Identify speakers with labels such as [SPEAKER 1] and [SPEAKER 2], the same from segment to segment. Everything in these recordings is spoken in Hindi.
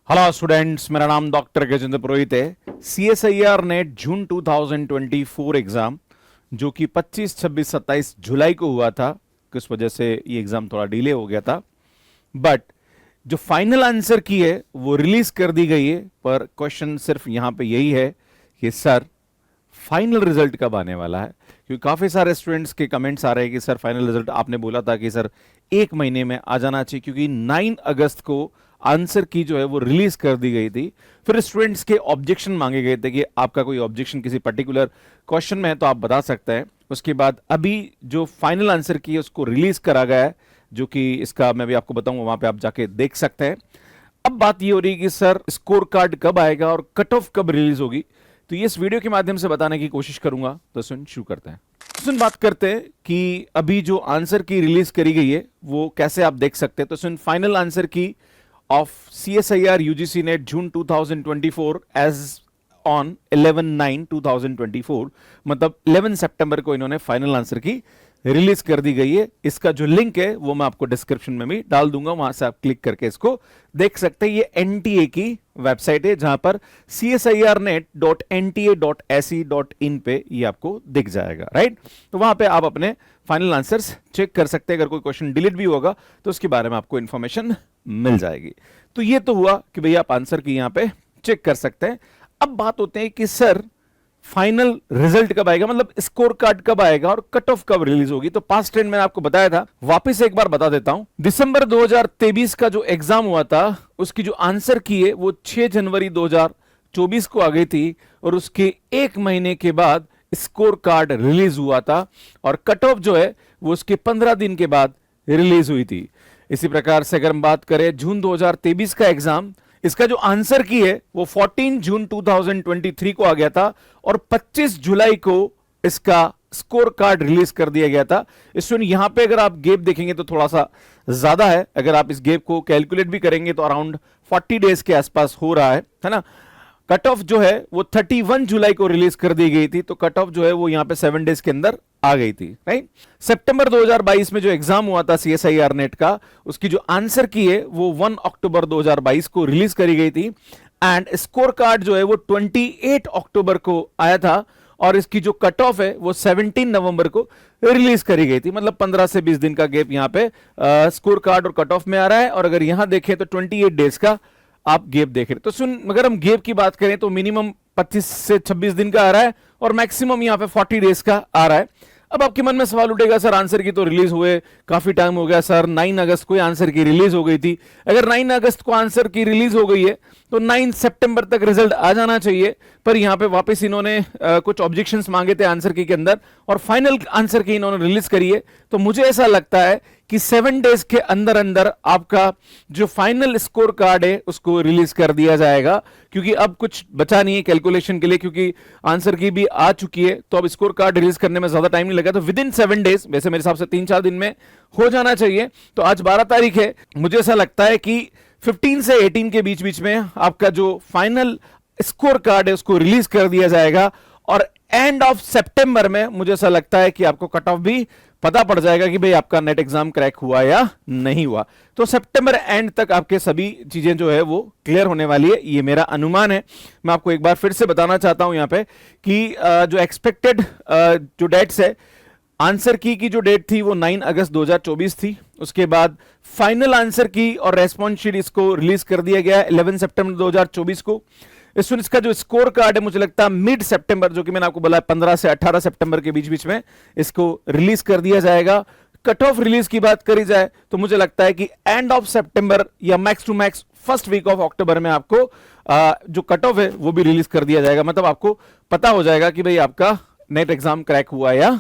[SPEAKER 1] हेलो स्टूडेंट्स, मेरा नाम डॉक्टर गजेंद्र पुरोहित है। CSIR नेट जून 2024 एग्जाम जो कि 25, 26, 27 जुलाई को हुआ था, किस वजह से ये एग्जाम थोड़ा डिले हो गया था, बट जो फाइनल आंसर की है वो रिलीज कर दी गई है। पर क्वेश्चन सिर्फ यहां पे यही है कि सर फाइनल रिजल्ट कब आने वाला है, क्योंकि काफी सारे स्टूडेंट्स के कमेंट्स आ रहे हैं कि सर फाइनल रिजल्ट आपने बोला था कि सर 1 महीने में आ जाना चाहिए, क्योंकि 9 अगस्त को आंसर की जो है वो रिलीज कर दी गई थी। फिर स्टूडेंट्स के ऑब्जेक्शन मांगे गए थे कि आपका कोई ऑब्जेक्शन किसी पर्टिकुलर क्वेश्चन में है तो आप बता सकते हैं। उसके बाद अभी जो फाइनल आंसर की है उसको रिलीज करा गया है, जो कि इसका मैं भी आपको बताऊंगा, वहां पे आप जाके देख सकते हैं। अब बात ये हो रही है कि सर स्कोर कार्ड कब आएगा और कट ऑफ कब रिलीज होगी, तो ये इस वीडियो के माध्यम से बताने की कोशिश करूंगा। तो सुन शुरू करते हैं। सुन बात करते हैं कि अभी जो आंसर की रिलीज करी गई है वो कैसे आप देख सकते हैं। तो सुन final answer key of CSIR UGC NET June 2024 as on 11/9/2024, मतलब 11 सितंबर को इन्होंने फाइनल आंसर की रिलीज कर दी गई है। इसका जो लिंक है वो मैं आपको डिस्क्रिप्शन में भी डाल दूंगा, वहां से आप क्लिक करके इसको देख सकते हैं। ये NTA की वेबसाइट है जहां पर csirnet.nta.se.in पे ये आपको दिख जाएगा, राइट। तो वहां पे आप अपने फाइनल आंसर्स चेक कर सकते हैं। अगर कोई क्वेश्चन डिलीट भी होगा तो उसके बारे में आपको इंफॉर्मेशन मिल जाएगी। तो ये तो हुआ कि भैया आप आंसर की यहां पे चेक कर सकते हैं। अब बात होते हैं कि सर फाइनल रिजल्ट कब आएगा, मतलब स्कोर कार्ड कब आएगा और कट ऑफ कब रिलीज होगी। तो पास्ट ट्रेंड मैंने आपको बताया था, वापस एक बार बता देता हूं। दिसंबर 2023 का जो एग्जाम हुआ था उसकी जो आंसर की है वो 6 जनवरी 2024 को आ गई थी, और उसके 1 महीने के बाद स्कोर कार्ड रिलीज हुआ था, और कट ऑफ जो है वो उसके 15 दिन के बाद रिलीज हुई थी। इसी प्रकार से अगर हम बात करें जून 2023 का एग्जाम, इसका जो आंसर की है वो 14 जून 2023 को आ गया था, और 25 जुलाई को इसका स्कोर कार्ड रिलीज कर दिया गया था। इसमें यहां पे अगर आप गैप देखेंगे तो थोड़ा सा ज्यादा है। अगर आप इस गैप को कैलकुलेट भी करेंगे तो अराउंड 40 डेज के आसपास हो रहा है ना। कट ऑफ जो है वो 31 जुलाई को रिलीज कर दी गई थी, तो कट ऑफ जो है वो यहां पे 7 डेज के अंदर आ गई थी, राइट। सितंबर 2022 में जो एग्जाम हुआ था CSIR नेट का, उसकी जो आंसर की है वो 1 अक्टूबर 2022 को रिलीज करी गई थी, एंड स्कोर कार्ड जो है वो 28 अक्टूबर को आया था, और इसकी जो कट ऑफ है वो 17 नवंबर को रिलीज करी गई थी। मतलब 15 से 20 दिन का गैप यहां पे स्कोर कार्ड और कट ऑफ में आ रहा है, और अगर यहां देखें तो 28 डेज का आप गैप देख रहे। तो सुन, अगर हम गैप की बात करें तो मिनिमम 25 से 26 दिन का आ रहा है, और मैक्सिमम यहां पे 40 डेज का आ रहा है। अब आपके मन में सवाल उठेगा, सर आंसर की तो रिलीज हुए काफी टाइम हो गया, सर 9 अगस्त को आंसर की रिलीज हो गई थी। अगर 9 अगस्त को आंसर की रिलीज हो गई है तो 9 सितंबर तक रिजल्ट आ जाना चाहिए। पर यहां पे वापस इन्होंने कुछ ऑब्जेक्शंस मांगे थे आंसर की के अंदर, और फाइनल आंसर की इन्होंने रिलीज करी है। तो मुझे ऐसा लगता है कि 7 डेज के अंदर अंदर आपका जो फाइनल स्कोर कार्ड है उसको रिलीज कर दिया जाएगा, क्योंकि अब कुछ बचा नहीं है कैलकुलेशन के लिए, क्योंकि आंसर की भी आ चुकी है। तो अब स्कोर कार्ड रिलीज करने में ज्यादा टाइम नहीं लगा, तो विद इन 7 डेज, वैसे मेरे हिसाब से 3-4 दिन में हो जाना चाहिए। तो आज 12 तारीख है, मुझे ऐसा लगता है कि 15 से 18 के बीच बीच में आपका जो फाइनल स्कोर कार्ड है उसको रिलीज कर दिया जाएगा, और एंड ऑफ सितंबर में मुझे ऐसा लगता है कि आपको कट ऑफ भी पता पड़ जाएगा कि भाई आपका नेट एग्जाम क्रैक हुआ या नहीं हुआ। तो सितंबर एंड तक आपके सभी चीजें जो है वो क्लियर होने वाली है, ये मेरा अनुमान है। मैं आपको एक बार फिर से बताना चाहता हूं यहां पे कि जो एक्सपेक्टेड जो डेट्स है, आंसर की जो डेट थी वो 9 अगस्त 2024 थी। उसके बाद फाइनल आंसर की और रेस्पॉन्स शीट इसको रिलीज कर दिया गया 11 सितंबर 2024 को। इसका जो स्कोर कार्ड है मुझे लगता है मिड सितंबर, जो कि मैंने आपको बोला 15 से 18 सितंबर के बीच बीच में इसको रिलीज कर दिया जाएगा। कट ऑफ रिलीज की बात करी जाए तो मुझे लगता है कि एंड ऑफ सितंबर या max to max first week of अक्टूबर में आपको जो कट ऑफ है वो भी रिलीज कर दिया जाएगा। मतलब आपको पता हो जाएगा कि भाई आपका नेट एग्जाम क्रैक हुआ या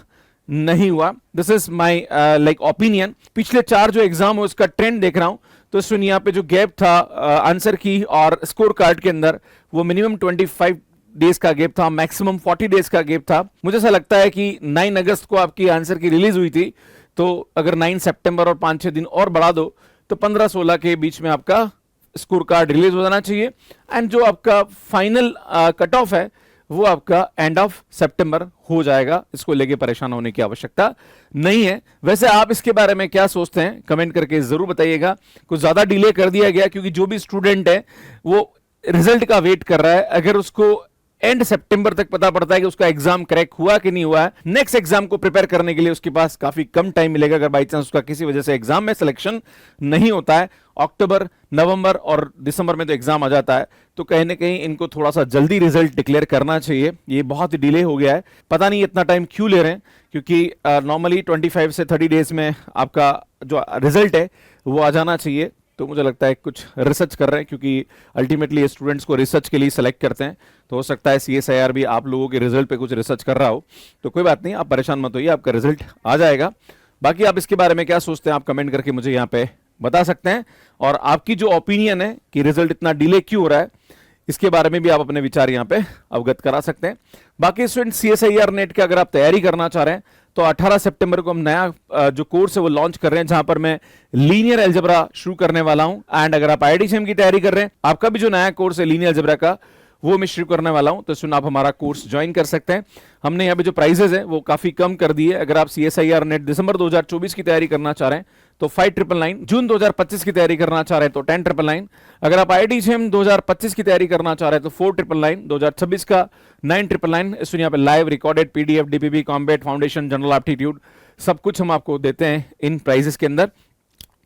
[SPEAKER 1] नहीं हुआ। This is my like opinion. पिछले 4 जो एग्जाम है उसका ट्रेंड देख रहा हूं, तो सुन यहाँ पे जो गैप था आंसर की और स्कोर कार्ड के अंदर, वो मिनिमम 25 डेज का गैप था, मैक्सिमम 40 डेज का गैप था। मुझे ऐसा लगता है कि 9 अगस्त को आपकी आंसर की रिलीज हुई थी, तो अगर 9 सितंबर और 5-6 दिन और बढ़ा दो तो 15-16 के बीच में आपका स्कोर कार्ड रिलीज हो जाना चाहिए। एंड जो आपका फाइनल कट ऑफ है वो आपका एंड ऑफ सितंबर हो जाएगा, इसको लेके परेशान होने की आवश्यकता नहीं है। वैसे आप इसके बारे में क्या सोचते हैं कमेंट करके जरूर बताइएगा। कुछ ज्यादा डिले कर दिया गया क्योंकि जो भी स्टूडेंट है वो रिजल्ट का वेट कर रहा है, अगर उसको एंड सितंबर तक पता पड़ता है कि उसका एग्जाम क्रैक हुआ कि नहीं हुआ है, नेक्स्ट एग्जाम को प्रिपेयर करने के लिए उसके पास काफी कम टाइम मिलेगा। अगर बाई चांस उसका किसी वजह से एग्जाम में सिलेक्शन नहीं होता है, अक्टूबर, नवंबर और दिसंबर में तो एग्जाम आ जाता है, तो कहीं ना कहीं इनको थोड़ा सा जल्दी रिजल्ट डिक्लेयर करना चाहिए। ये बहुत डिले हो गया है, पता नहीं इतना टाइम क्यों ले रहे हैं, क्योंकि नॉर्मली 25 से 30 डेज में आपका जो रिजल्ट है वो आ जाना चाहिए। तो मुझे लगता है कुछ रिसर्च कर रहे हैं, क्योंकि अल्टीमेटली स्टूडेंट्स को रिसर्च के लिए सेलेक्ट करते हैं, तो हो सकता है CSIR भी आप लोगों के रिजल्ट पे कुछ रिसर्च कर रहा हो। तो कोई बात नहीं, आप परेशान मत होइए, आपका रिजल्ट आ जाएगा। बाकी आप इसके बारे में क्या सोचते हैं आप कमेंट करके मुझे यहाँ पे बता सकते हैं, और आपकी जो ओपिनियन है कि रिजल्ट इतना डिले क्यों हो रहा है, इसके बारे में भी आप अपने विचार यहाँ पे अवगत करा सकते हैं। बाकी स्टूडेंट CSIR नेट की अगर आप तैयारी करना चाह रहे हैं तो 18 सितंबर को हम नया जो कोर्स है वो लॉन्च कर रहे हैं, जहां पर मैं लीनियर अलजेब्रा शुरू करने वाला हूं। एंड अगर आप IIT की तैयारी कर रहे हैं, आपका भी जो नया कोर्स है लीनियर अलजेब्रा का वो मैं शुरू करने वाला हूं, तो सुन आप हमारा कोर्स ज्वाइन कर सकते हैं। हमने यहाँ पे जो प्राइजेस है वो काफी कम कर दिए। अगर आप CSIR नेट दिसंबर 2024 की तैयारी करना चाह रहे हैं तो 5999, जून 2025 की तैयारी करना चाह रहे हैं तो 10999, अगर आप IIT 2025 की तैयारी करना चाह रहे हैं तो 4999, 2026 का 9999। इस यहाँ पे live recorded PDF, DPP, combat, foundation, general aptitude सब कुछ हम आपको देते हैं इन प्राइजेस के अंदर,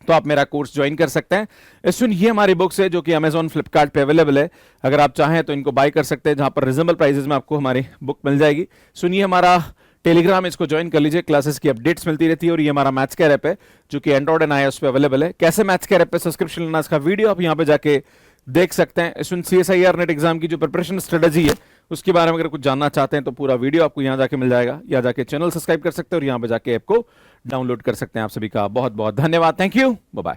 [SPEAKER 1] तो आप मेरा कोर्स ज्वाइन कर सकते हैं। इसमें ये हमारी बुक्स है जो कि Amazon, फ्लिपकार्ट पे अवेलेबल है, अगर आप चाहें तो इनको बाय कर सकते हैं, जहां पर रिजनेबल प्राइसेस में आपको हमारी बुक मिल जाएगी। सुनिए हमारा टेलीग्राम, इसको ज्वाइन कर लीजिए, क्लासेस की अपडेट्स मिलती रहती है। और ये हमारा मैथ्स केयर ऐप है जो कि एंड्रॉइड एंड iOS पे अवेलेबल है। कैसे मैथ्स केयर ऐप पे सब्सक्रिप्शन लेना, इसका वीडियो आप यहाँ पे जाके देख सकते हैं। इसमें CSIR नेट एग्जाम की जो प्रिपरेशन स्ट्रेटेजी है उसके बारे में अगर कुछ जानना चाहते हैं तो पूरा वीडियो आपको यहाँ जाके मिल जाएगा, या जाके चैनल सब्सक्राइब कर सकते हैं और यहाँ पे जाके ऐप को डाउनलोड कर सकते हैं। आप सभी का बहुत बहुत धन्यवाद, थैंक यू, बाय बाय।